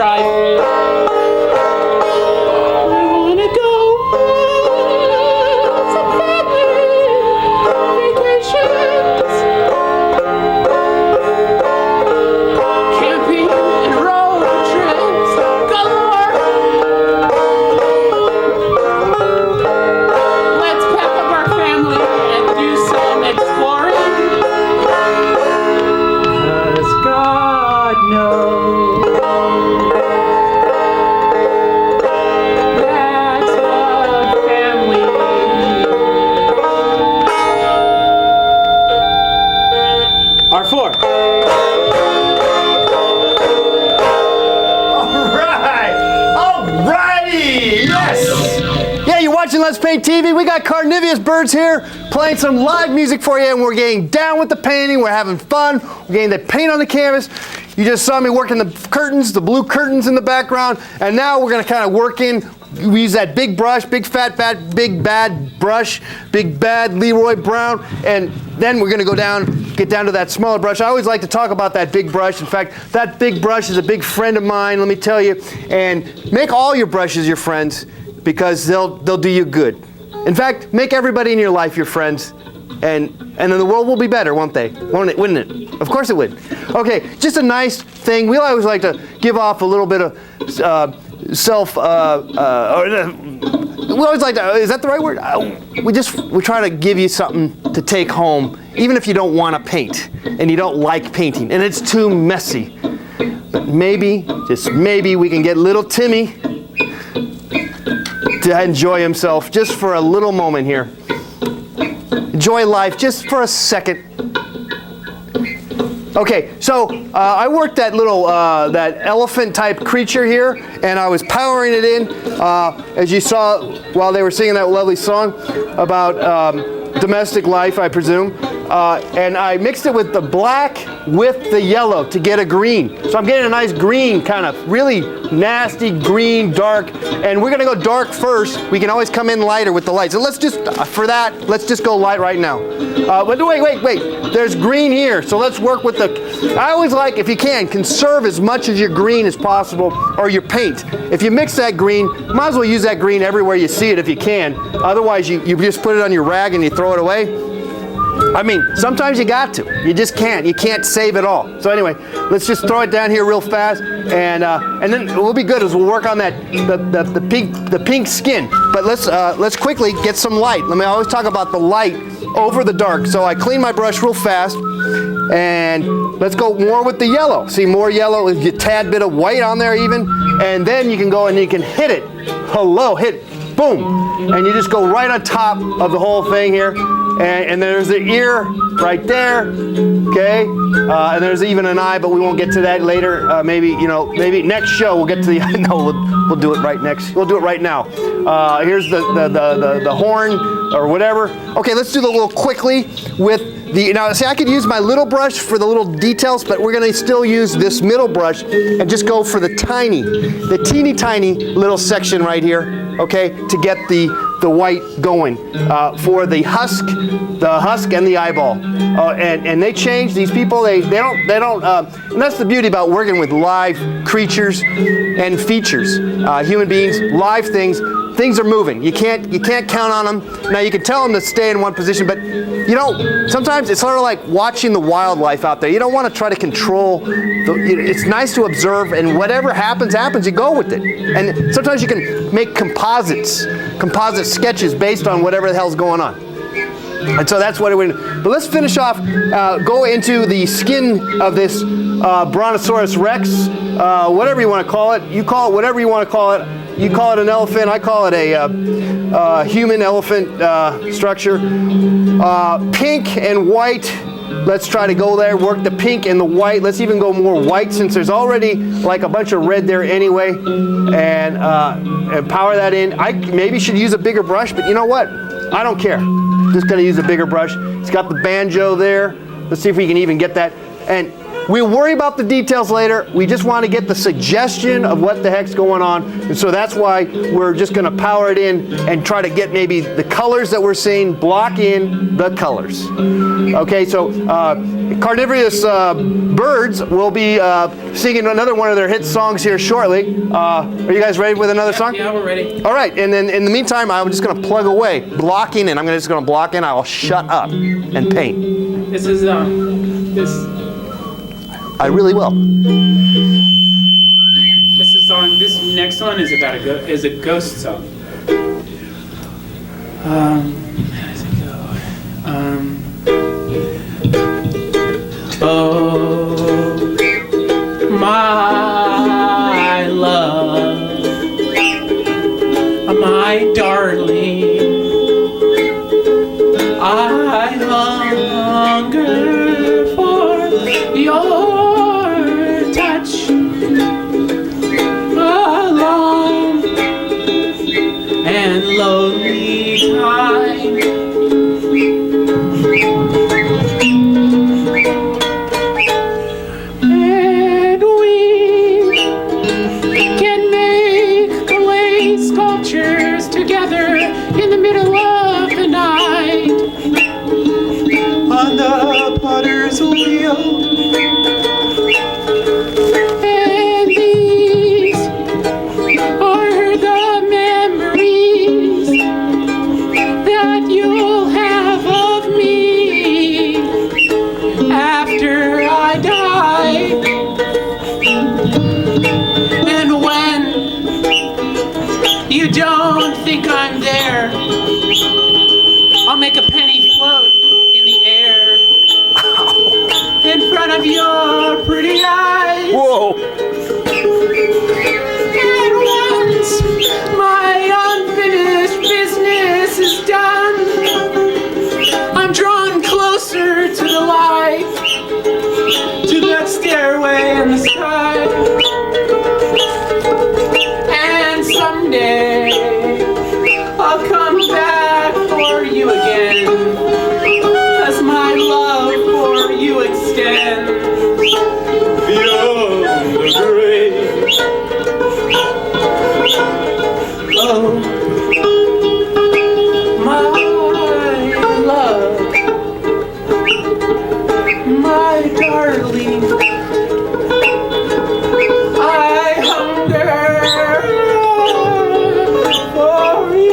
strive. Let's Paint TV. We got Carniverous Birds here playing some live music for you, and we're getting down with the painting. We're having fun. We're getting the paint on the canvas. You just saw me working the curtains, the blue curtains in the background, and now we're going to kind of work in. We use that big brush, big fat, big bad brush, big bad Leroy Brown, and then we're going to go down, get down to that smaller brush. I always like to talk about that big brush. In fact, that big brush is a big friend of mine, let me tell you. And make all your brushes your friends, because they'll do you good. In fact, make everybody in your life your friends, and then the world will be better, won't they? Wouldn't it? Of course it would. Okay, just a nice thing. We always like to give off a little bit of we always like to, is that the right word? We try to give you something to take home, even if you don't want to paint, and you don't like painting, and it's too messy. But maybe, just maybe, we can get little Timmy to enjoy himself just for a little moment here. Enjoy life just for a second. Okay, so I worked that little, that elephant type creature here, and I was powering it in, as you saw while they were singing that lovely song about domestic life, I presume. And I mixed it with the black with the yellow to get a green. So I'm getting a nice green, kind of really nasty green, dark. And we're gonna go dark first. We can always come in lighter with the lights. So let's just, for that, let's just go light right now. But wait. There's green here. So let's work with the, I always like, if you can, conserve as much of your green as possible, or your paint. If you mix that green, might as well use that green everywhere you see it if you can. Otherwise, you just put it on your rag and you throw it away. I mean, sometimes you got to. You just can't. You can't save it all. So anyway, let's just throw it down here real fast, and then we'll be good as we'll work on that the pink skin. But let's quickly get some light. I always talk about the light over the dark. So I clean my brush real fast, and let's go more with the yellow. See, more yellow, a tad bit of white on there even, and then you can go and you can hit it. Hello, hit it. Boom, and you just go right on top of the whole thing here. And there's the ear right there, okay? And there's even an eye, but we won't get to that later. Maybe next show we'll get to the eye. No, we'll do it right next. We'll do it right now. Here's the horn or whatever. Okay, let's do the little quickly with the, now see, I could use my little brush for the little details, but we're gonna still use this middle brush and just go for the teeny tiny little section right here, okay, to get the white going for the husk and the eyeball. And they change, these people, they don't, and that's the beauty about working with live creatures and features. Human beings, live things are moving. You can't count on them. Now you can tell them to stay in one position, but you know, sometimes it's sort of like watching the wildlife out there. You don't want to try to control, it's nice to observe, and whatever happens, you go with it. And sometimes you can make composite sketches based on whatever the hell's going on. And so that's what we're going to do. But let's finish off, go into the skin of this Brontosaurus Rex, whatever you want to call it. You call it whatever you want to call it. You call it an elephant, I call it a human elephant structure. Pink and white, let's try to go there, work the pink and the white. Let's even go more white since there's already like a bunch of red there anyway. And power that in. I maybe should use a bigger brush, but you know what? I don't care. Just gonna use a bigger brush. It's got the banjo there. Let's see if we can even get that. And we'll worry about the details later. We just want to get the suggestion of what the heck's going on. And so that's why we're just going to power it in and try to get maybe the colors that we're seeing, block in the colors. Okay, so Carniverous Birds will be singing another one of their hit songs here shortly. Are you guys ready with another song? Yeah, we're ready. All right, and then in the meantime, I'm just going to plug away, blocking in. I'm just going to block in. I'll shut up and paint. This is this. I really will. This is on. This next one is about a ghost song. How does it go? Oh, my love, my darling, I hunger for your touch, a long and lonely time. And we can make clay sculptures together in the middle of the night on the potter's wheel. And these are the memories that you'll have of me after I die. And when you don't think I'm there, I'll make a penny float in the air in front of your pretty eyes. Whoa. And once my unfinished business is done, I'm drawn closer to the light, to that stairway in the sky. And someday I'll come back for you again, as my love for you extends beyond the grave. Oh, my love, my darling, I hunger for you.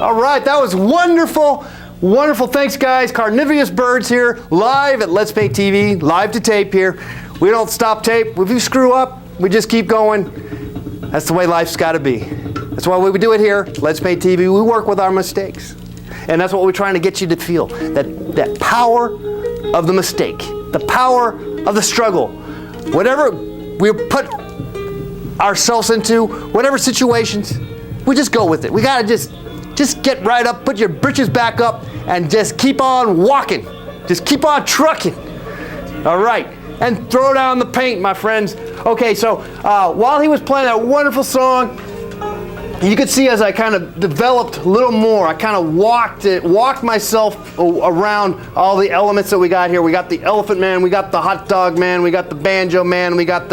All right, that was wonderful. Wonderful. Thanks, guys. Carniverous Birds here, live at Let's Paint TV, live to tape here. We don't stop tape. If you screw up, we just keep going. That's the way life's got to be. That's why we do it here, Let's Paint TV. We work with our mistakes. And that's what we're trying to get you to feel, that power of the mistake, the power of the struggle. Whatever we put ourselves into, whatever situations, we just go with it. We got to just get right up, put your britches back up, and just keep on walking. Just keep on trucking. All right. And throw down the paint, my friends. Okay, so while he was playing that wonderful song, you could see as I kind of developed a little more, I kind of walked myself around all the elements that we got here. We got the Elephant Man, we got the Hot Dog Man, we got the Banjo Man, we got the